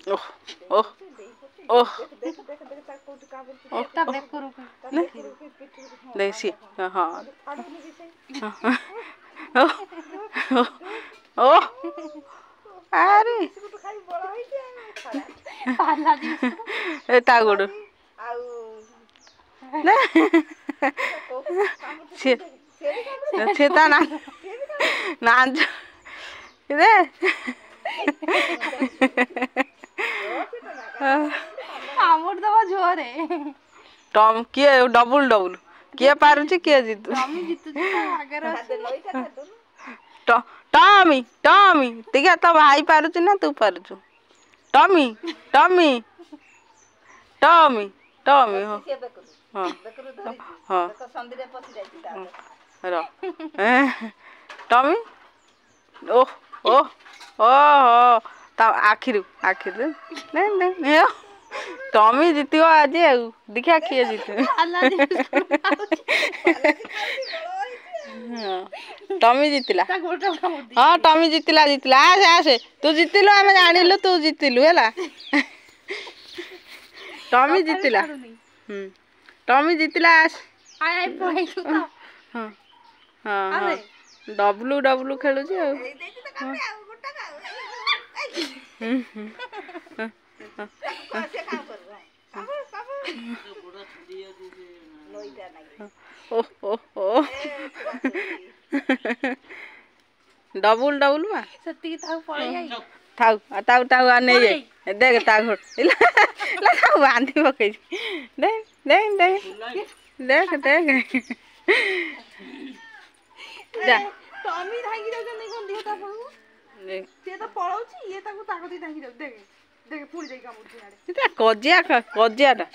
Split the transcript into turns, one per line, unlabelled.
ओह ओह ओह देसी हाँ ओह अरे ता गोड़ से ता ना नाच इधे
कामुड़ दवा जोरे
टॉम किए डबल डबल किए पारुची किए जीतु
टॉमी जीतु आगे
टॉमी टॉमी ठीक है तो भाई पारुची ना तू पारुचु टॉमी टॉमी टॉमी टॉमी हाँ हाँ हाँ रो टॉमी ओह ओह ओह ता आखिर नहीं नहीं टॉमी जीतियो आज देखिया किए जीते टॉमी जीतिला हाँ टॉमी जीतिला जीतिला आसे आसे तू जीतिलु आमे जानिलु तू जीतिलु हैला टॉमी जीतिला टॉमी जीतिला आस हाँ हाँ हाँ डब्लू डब्लू खेलु छी ओह ओह ओह डबल डबल मा
सत्ती ताऊ पळे आई
थाउ ताऊ ताऊ आ नहीं है देख ता घोट ला ताऊ बांधी पकई देख देख देख देख देख जा
टॉमी धागी दे नहीं कोन दियो ता पळू
देख
से तो पळौची ये ताको ताको दी धागी दे देख देख फुल जाई कामुड़ दियाडे
इता कजिया कजियाटा